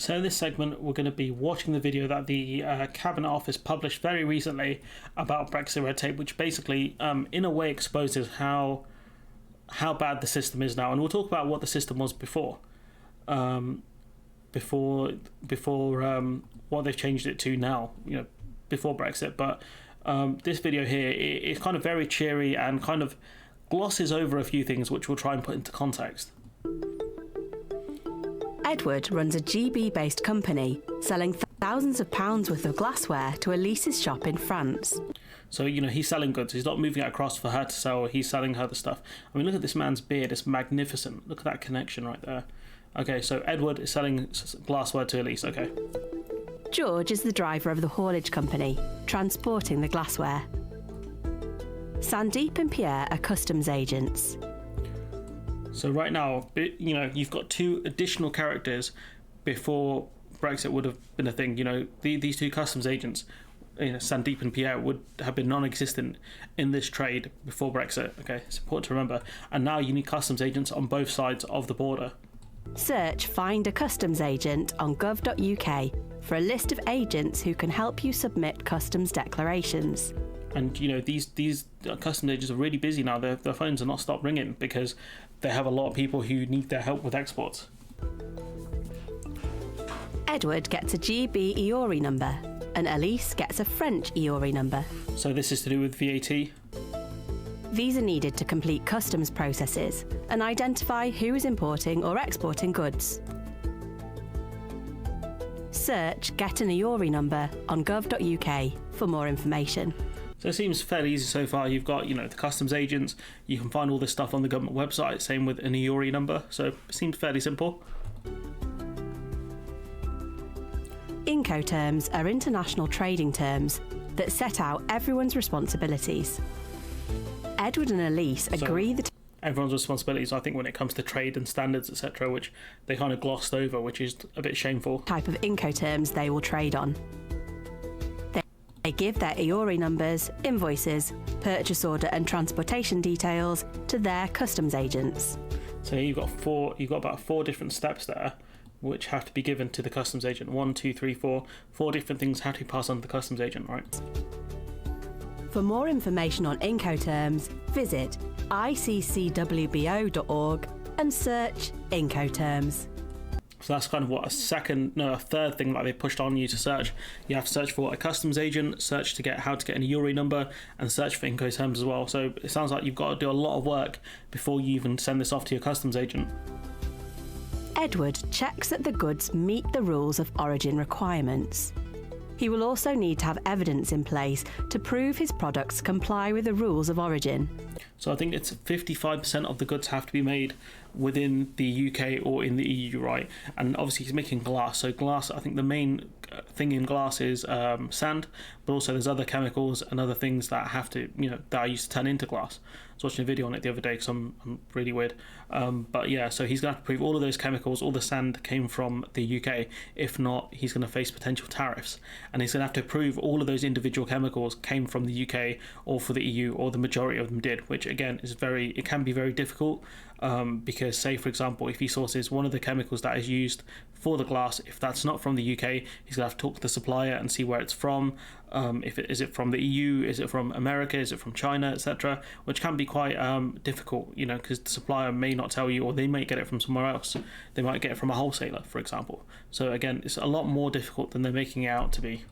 So in this segment, we're going to be watching the video that the Cabinet Office published very recently about Brexit red tape, which basically, in a way, exposes how bad the system is now. And we'll talk about what the system was before what they've changed it to now, before Brexit. But this video here is kind of very cheery and kind of glosses over a few things, which we'll try and put into context. Edward runs a GB-based company selling thousands of pounds worth of glassware to Elise's shop in France. So, he's selling goods. He's not moving it across for her to sell. He's selling her the stuff. I mean, look at this man's beard. It's magnificent. Look at that connection right there. Okay, so Edward is selling glassware to Elise. Okay. George is the driver of the haulage company, transporting the glassware. Sandeep and Pierre are customs agents. So right now, you've got two additional characters before Brexit would have been a thing. These two customs agents, Sandeep and Pierre, would have been non-existent in this trade before Brexit. Okay, it's important to remember. And now you need customs agents on both sides of the border. Search Find a Customs Agent on gov.uk for a list of agents who can help you submit customs declarations. And these customs agents are really busy now. Their phones are not stopped ringing because they have a lot of people who need their help with exports. Edward gets a GB EORI number and Elise gets a French EORI number. So this is to do with VAT? These are needed to complete customs processes and identify who is importing or exporting goods. Search Get an EORI number on gov.uk for more information. So it seems fairly easy so far. You've got, the customs agents. You can find all this stuff on the government website. Same with an EORI number. So it seems fairly simple. Incoterms are international trading terms that set out everyone's responsibilities. Edward and Elise agree that everyone's responsibilities, I think, when it comes to trade and standards, etc., which they kind of glossed over, which is a bit shameful. Type of Incoterms they will trade on. They give their EORI numbers, invoices, purchase order and transportation details to their customs agents. So you've got about four different steps there which have to be given to the customs agent. 1, 2, 3, 4. 4 different things have to be passed on to the customs agent, right? For more information on Incoterms, visit iccwbo.org and search Incoterms. So that's kind of a third thing that they pushed on you to search. You have to search for a customs agent, search to get how to get an EORI number, and search for Incoterms as well. So it sounds like you've got to do a lot of work before you even send this off to your customs agent. Edward checks that the goods meet the rules of origin requirements. He will also need to have evidence in place to prove his products comply with the rules of origin. So I think it's 55% of the goods have to be made within the UK or in the EU, right? And obviously he's making glass. So glass, I think the main thing in glass is sand, but also there's other chemicals and other things that have to, that are used to turn into glass. I was watching a video on it the other day because I'm really weird. But yeah, so he's going to have to prove all of those chemicals, all the sand came from the UK. If not, he's going to face potential tariffs. And he's going to have to prove all of those individual chemicals came from the UK or for the EU, or the majority of them did, which again it can be very difficult. Because say for example, if he sources one of the chemicals that is used for the glass, if that's not from the UK, he's gonna have to talk to the supplier and see where it's from. Is it from the EU, is it from America, is it from China, etc., which can be quite difficult, because the supplier may not tell you, or they may get it from somewhere else. They might get it from a wholesaler, for example. So again, it's a lot more difficult than they're making it out to be.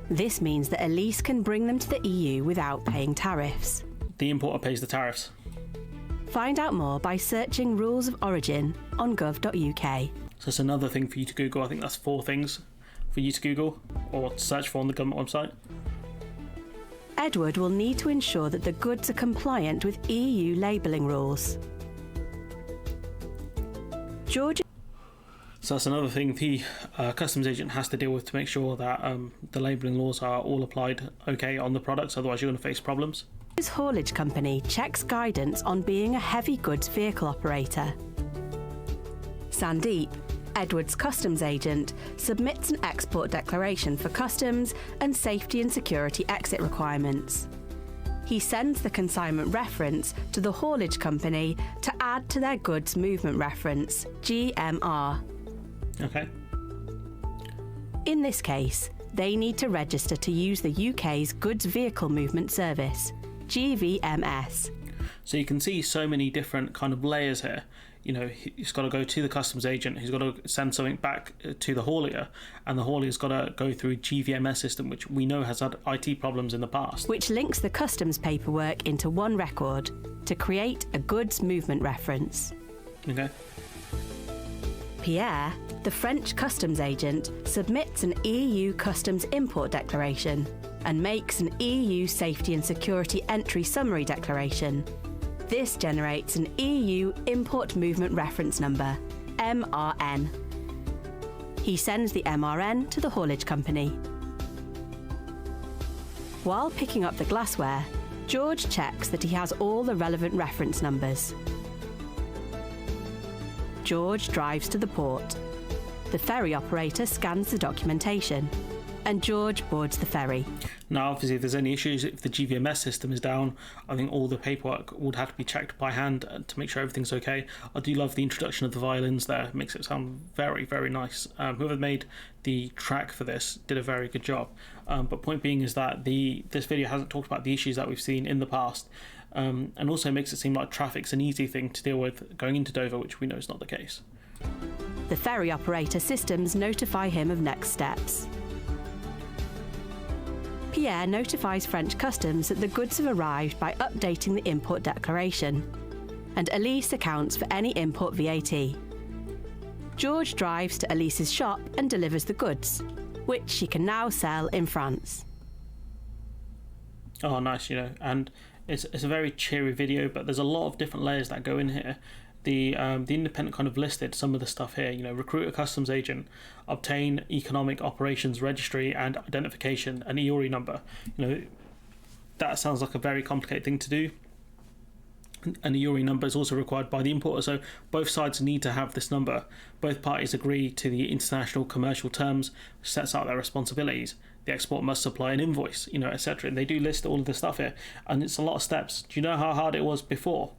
This means that Elise can bring them to the EU without paying tariffs. The importer pays the tariffs. Find out more by searching Rules of Origin on gov.uk. So it's another thing for you to Google. I think that's 4 things for you to Google or search for on the government website. Edward will need to ensure that the goods are compliant with EU labelling rules. George. So that's another thing the customs agent has to deal with to make sure that the labelling laws are all applied okay on the products, otherwise you're going to face problems. His haulage company checks guidance on being a heavy goods vehicle operator. Sandeep, Edward's customs agent, submits an export declaration for customs and safety and security exit requirements. He sends the consignment reference to the haulage company to add to their goods movement reference, GMR. Okay. In this case, they need to register to use the UK's Goods Vehicle Movement Service, GVMS. So you can see so many different kind of layers here. You know, he's got to go to the customs agent, he's got to send something back to the haulier, and the haulier's got to go through a GVMS system, which we know has had IT problems in the past. Which links the customs paperwork into one record to create a goods movement reference. Okay. Pierre, the French customs agent, submits an EU customs import declaration and makes an EU safety and security entry summary declaration. This generates an EU Import Movement Reference Number, MRN. He sends the MRN to the haulage company. While picking up the glassware, George checks that he has all the relevant reference numbers. George drives to the port. The ferry operator scans the documentation, and George boards the ferry. Now, obviously, if there's any issues, if the GVMS system is down, I think all the paperwork would have to be checked by hand to make sure everything's okay. I do love the introduction of the violins there. It makes it sound very, very nice. Whoever made the track for this did a very good job. But point being is that this video hasn't talked about the issues that we've seen in the past, and also makes it seem like traffic's an easy thing to deal with going into Dover, which we know is not the case. The ferry operator systems notify him of next steps. Pierre notifies French customs that the goods have arrived by updating the import declaration, and Elise accounts for any import VAT. George drives to Elise's shop and delivers the goods, which she can now sell in France. Oh, nice, you know, and it's a very cheery video, but there's a lot of different layers that go in here. The independent kind of listed some of the stuff here, you know, recruit a customs agent, obtain economic operations registry and identification, an EORI number. You know, that sounds like a very complicated thing to do. An EORI number is also required by the importer, so both sides need to have this number. Both parties agree to the international commercial terms, which sets out their responsibilities. The export must supply an invoice, you know, etc. And they do list all of the stuff here, and it's a lot of steps. Do you know how hard it was before?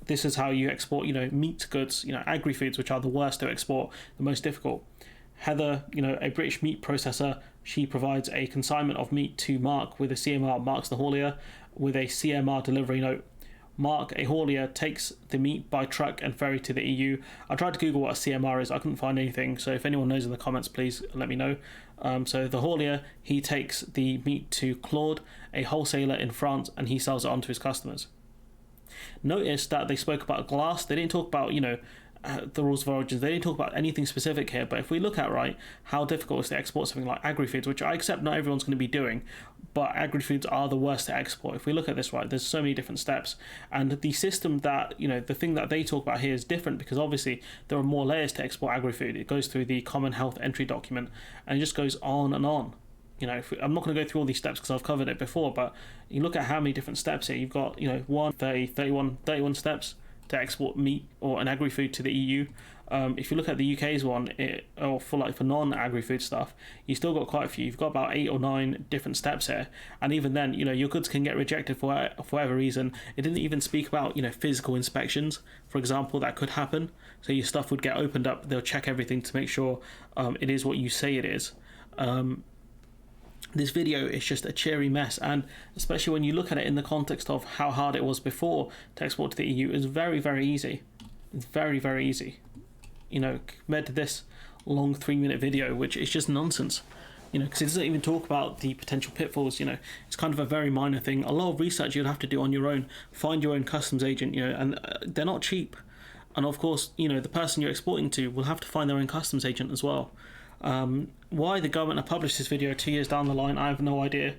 This is how you export, you know, meat goods, you know, agri-foods, which are the worst to export, the most difficult. Heather, you know, a British meat processor, she provides a consignment of meat to Mark with a CMR, Mark's the haulier, with a CMR delivery note. Mark, a haulier, takes the meat by truck and ferry to the EU. I tried to Google what a CMR is, I couldn't find anything, so if anyone knows in the comments, please let me know. So the haulier, he takes the meat to Claude, a wholesaler in France, and he sells it on to his customers. Notice that they spoke about glass. They didn't talk about, you know, the rules of origins. They didn't talk about anything specific here. But if we look at, right, how difficult it is to export something like agri-foods, which I accept not everyone's going to be doing, but agri-foods are the worst to export. If we look at this, right, there's so many different steps. And the system that, you know, the thing that they talk about here is different because obviously there are more layers to export agri-food. It goes through the Common Health Entry document and it just goes on and on. You know, I'm not going to go through all these steps because I've covered it before, but you look at how many different steps here. You've got, you know, 31 steps to export meat or an agri-food to the EU. If you look at the UK's one, or for non-agri-food stuff, you still got quite a few. You've got about 8 or 9 different steps here, and even then, you know, your goods can get rejected for whatever reason. It didn't even speak about, you know, physical inspections, for example, that could happen. So your stuff would get opened up. They'll check everything to make sure it is what you say it is. This video is just a cheery mess, and especially when you look at it in the context of how hard it was before to export to the EU, it's very, very easy. It's very, very easy. You know, compared to this long 3-minute video, which is just nonsense. You know, because it doesn't even talk about the potential pitfalls. You know, it's kind of a very minor thing. A lot of research you'd have to do on your own. Find your own customs agent. You know, and they're not cheap. And of course, you know, the person you're exporting to will have to find their own customs agent as well. Why the government have published this video 2 years down the line, I have no idea.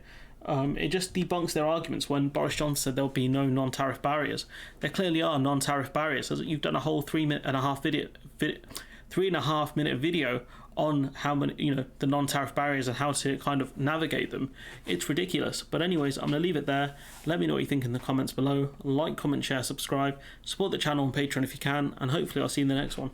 It just debunks their arguments when Boris Johnson said there'll be no non-tariff barriers. There clearly are non-tariff barriers. You've done a whole 3.5 minute video on how many, you know, the non-tariff barriers and how to kind of navigate them. It's ridiculous. But anyways, I'm going to leave it there. Let me know what you think in the comments below. Like, comment, share, subscribe. Support the channel on Patreon if you can, and hopefully I'll see you in the next one.